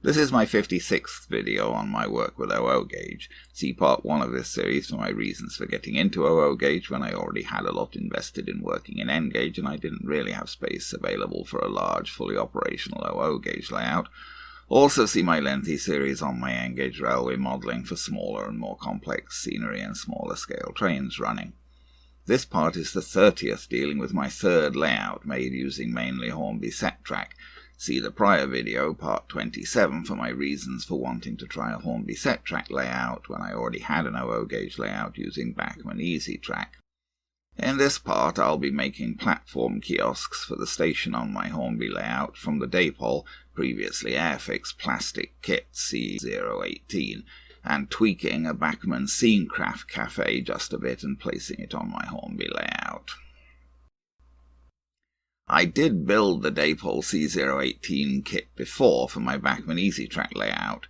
This is my 56th video on my work with OO gauge. See part 1 of this series for my reasons for getting into OO gauge when I already had a lot invested in working in N gauge and I didn't really have space available for a large, fully operational OO gauge layout. Also see my lengthy series on my N gauge railway modelling for smaller and more complex scenery and smaller scale trains running. This part is the 30th, dealing with my third layout made using mainly Hornby EZ Track. See the prior video, part 27, for my reasons for wanting to try a Hornby EZ Track layout when I already had an OO gauge layout using Bachmann EZ Track. In this part I'll be making platform kiosks for the station on my Hornby layout from the Dapol, previously Airfix plastic kit C018, and tweaking a Bachmann Scenecraft Café just a bit and placing it on my Hornby layout. I did build the Dapol C018 kit before for my Bachmann EZ Track layout,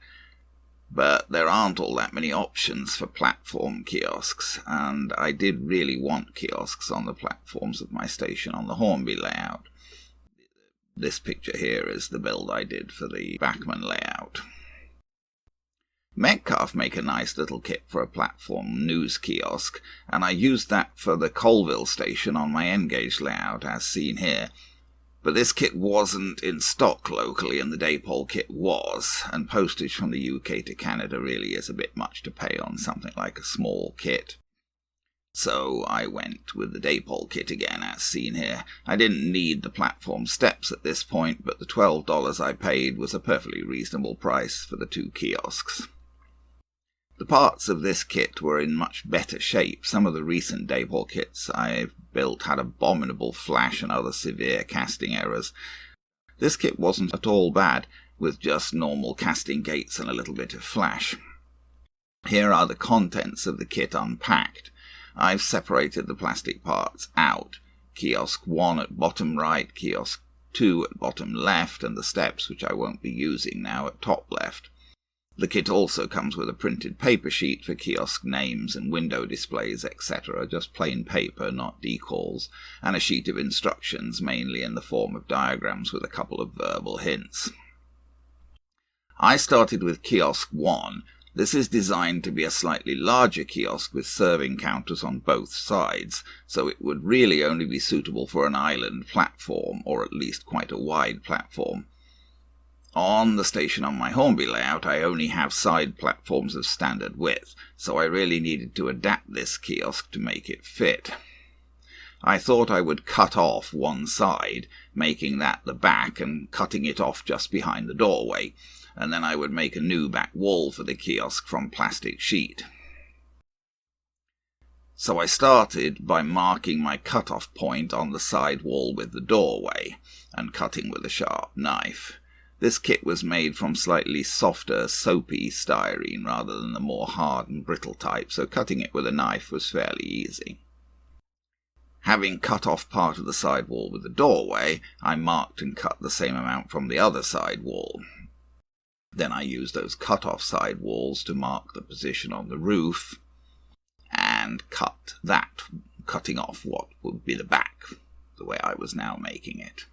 but there aren't all that many options for platform kiosks, and I did really want kiosks on the platforms of my station on the Hornby layout. This picture here is the build I did for the Bachmann layout. Metcalfe make a nice little kit for a platform news kiosk, and I used that for the Colville station on my N-gauge layout as seen here. But this kit wasn't in stock locally and the Dapol kit was, and postage from the UK to Canada really is a bit much to pay on something like a small kit. So I went with the Dapol kit again as seen here. I didn't need the platform steps at this point, but the $12 I paid was a perfectly reasonable price for the two kiosks. The parts of this kit were in much better shape. Some of the recent Dapol kits I've built had abominable flash and other severe casting errors. This kit wasn't at all bad, with just normal casting gates and a little bit of flash. Here are the contents of the kit unpacked. I've separated the plastic parts out. Kiosk 1 at bottom right, Kiosk 2 at bottom left, and the steps, which I won't be using now, at top left. The kit also comes with a printed paper sheet for kiosk names and window displays, etc., just plain paper, not decals, and a sheet of instructions, mainly in the form of diagrams with a couple of verbal hints. I started with Kiosk 1. This is designed to be a slightly larger kiosk with serving counters on both sides, so it would really only be suitable for an island platform, or at least quite a wide platform. On the station on my Hornby layout, I only have side platforms of standard width, so I really needed to adapt this kiosk to make it fit. I thought I would cut off one side, making that the back and cutting it off just behind the doorway, and then I would make a new back wall for the kiosk from plastic sheet. So I started by marking my cut-off point on the side wall with the doorway, and cutting with a sharp knife. This kit was made from slightly softer, soapy styrene rather than the more hard and brittle type, so cutting it with a knife was fairly easy. Having cut off part of the side wall with the doorway, I marked and cut the same amount from the other side wall. Then I used those cut-off side walls to mark the position on the roof, and cut that, cutting off what would be the back, the way I was now making it.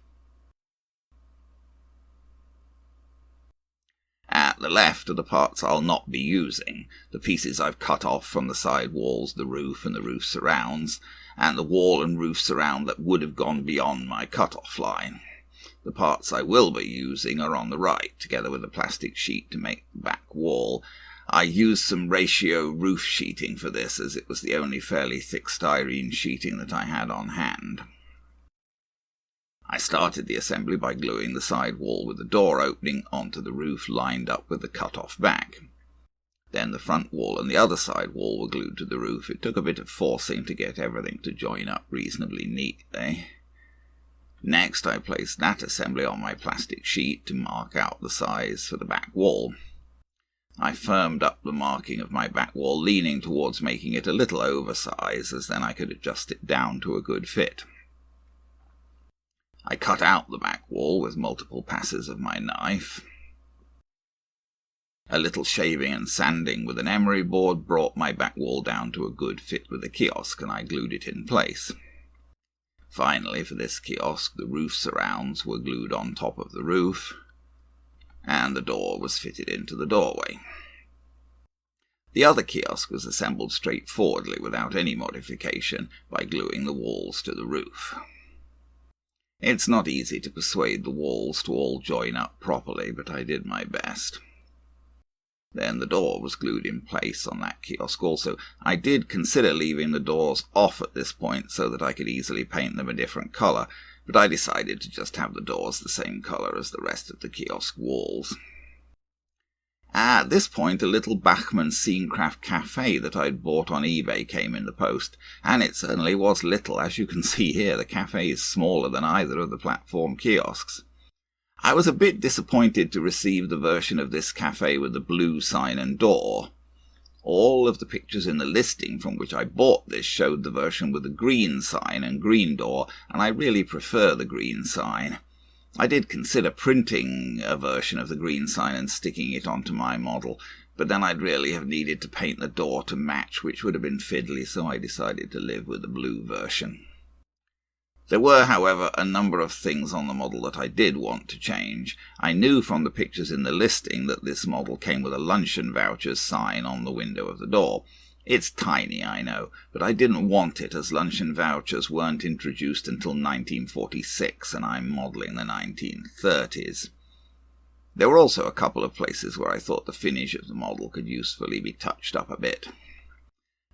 At the left are the parts I'll not be using, the pieces I've cut off from the side walls, the roof and the roof surrounds, and the wall and roof surround that would have gone beyond my cut-off line. The parts I will be using are on the right, together with a plastic sheet to make the back wall. I used some ratio roof sheeting for this, as it was the only fairly thick styrene sheeting that I had on hand. I started the assembly by gluing the side wall with the door opening onto the roof lined up with the cut-off back. Then the front wall and the other side wall were glued to the roof. It took a bit of forcing to get everything to join up reasonably neatly. Next I placed that assembly on my plastic sheet to mark out the size for the back wall. I firmed up the marking of my back wall, leaning towards making it a little oversized, as then I could adjust it down to a good fit. I cut out the back wall with multiple passes of my knife. A little shaving and sanding with an emery board brought my back wall down to a good fit with the kiosk, and I glued it in place. Finally, for this kiosk, the roof surrounds were glued on top of the roof, and the door was fitted into the doorway. The other kiosk was assembled straightforwardly without any modification by gluing the walls to the roof. It's not easy to persuade the walls to all join up properly, but I did my best. Then the door was glued in place on that kiosk also. I did consider leaving the doors off at this point so that I could easily paint them a different colour, but I decided to just have the doors the same colour as the rest of the kiosk walls. At this point, a little Bachmann Scenecraft Café that I'd bought on eBay came in the post, and it certainly was little. As you can see here, the café is smaller than either of the platform kiosks. I was a bit disappointed to receive the version of this café with the blue sign and door. All of the pictures in the listing from which I bought this showed the version with the green sign and green door, and I really prefer the green sign. I did consider printing a version of the green sign and sticking it onto my model, but then I'd really have needed to paint the door to match, which would have been fiddly, so I decided to live with the blue version. There were, however, a number of things on the model that I did want to change. I knew from the pictures in the listing that this model came with a luncheon vouchers sign on the window of the door. It's tiny, I know, but I didn't want it as luncheon vouchers weren't introduced until 1946 and I'm modelling the 1930s. There were also a couple of places where I thought the finish of the model could usefully be touched up a bit.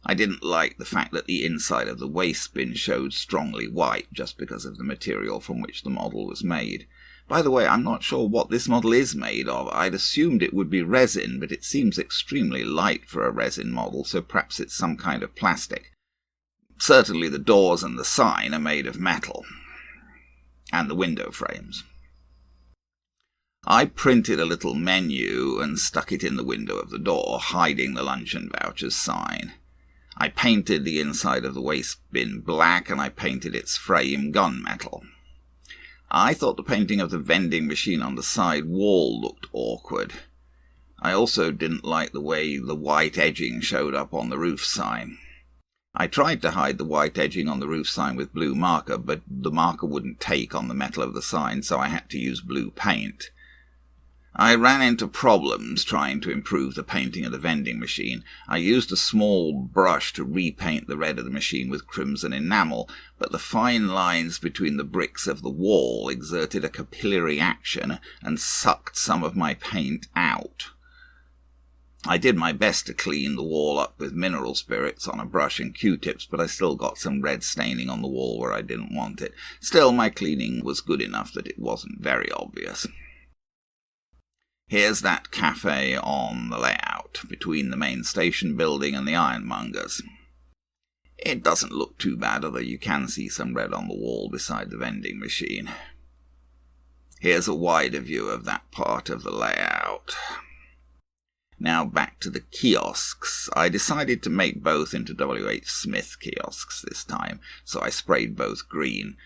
I didn't like the fact that the inside of the waste bin showed strongly white just because of the material from which the model was made. By the way, I'm not sure what this model is made of. I'd assumed it would be resin, but it seems extremely light for a resin model, so perhaps it's some kind of plastic. Certainly the doors and the sign are made of metal, and the window frames. I printed a little menu and stuck it in the window of the door, hiding the luncheon vouchers sign. I painted the inside of the waste bin black, and I painted its frame gunmetal. I thought the painting of the vending machine on the side wall looked awkward. I also didn't like the way the white edging showed up on the roof sign. I tried to hide the white edging on the roof sign with blue marker, but the marker wouldn't take on the metal of the sign, so I had to use blue paint. I ran into problems trying to improve the painting of the vending machine. I used a small brush to repaint the red of the machine with crimson enamel, but the fine lines between the bricks of the wall exerted a capillary action and sucked some of my paint out. I did my best to clean the wall up with mineral spirits on a brush and Q-tips, but I still got some red staining on the wall where I didn't want it. Still, my cleaning was good enough that it wasn't very obvious. Here's that cafe on the layout, between the main station building and the ironmongers. It doesn't look too bad, although you can see some red on the wall beside the vending machine. Here's a wider view of that part of the layout. Now back to the kiosks. I decided to make both into W.H. Smith kiosks this time, so I sprayed both green.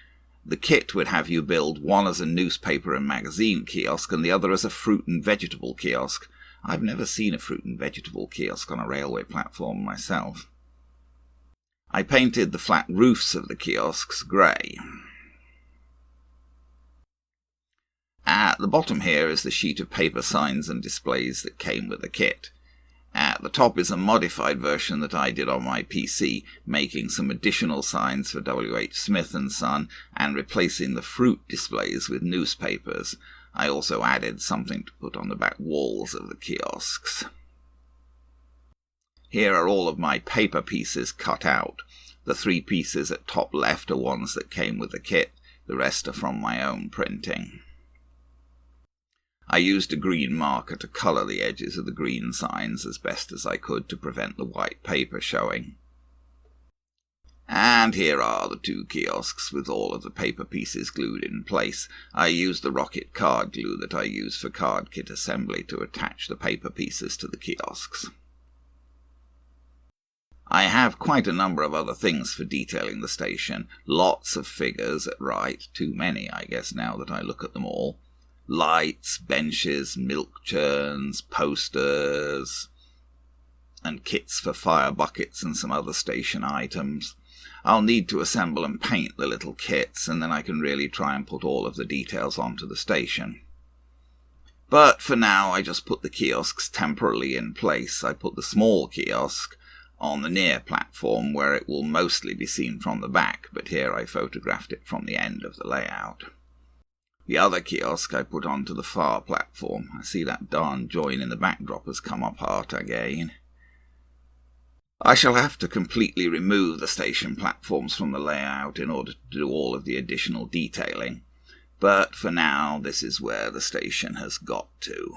The kit would have you build one as a newspaper and magazine kiosk and the other as a fruit and vegetable kiosk. I've never seen a fruit and vegetable kiosk on a railway platform myself. I painted the flat roofs of the kiosks grey. At the bottom here is the sheet of paper signs and displays that came with the kit. At the top is a modified version that I did on my PC, making some additional signs for W.H. Smith & Son and replacing the fruit displays with newspapers. I also added something to put on the back walls of the kiosks. Here are all of my paper pieces cut out. The 3 pieces at top left are ones that came with the kit, the rest are from my own printing. I used a green marker to colour the edges of the green signs as best as I could to prevent the white paper showing. And here are the 2 kiosks with all of the paper pieces glued in place. I used the rocket card glue that I use for card kit assembly to attach the paper pieces to the kiosks. I have quite a number of other things for detailing the station. Lots of figures at right, too many I guess now that I look at them all. Lights, benches, milk churns, posters, and kits for fire buckets and some other station items. I'll need to assemble and paint the little kits, and then I can really try and put all of the details onto the station. But for now, I just put the kiosks temporarily in place. I put the small kiosk on the near platform where it will mostly be seen from the back, but here I photographed it from the end of the layout. The other kiosk I put onto the far platform. I see that darn join in the backdrop has come apart again. I shall have to completely remove the station platforms from the layout in order to do all of the additional detailing, but for now this is where the station has got to.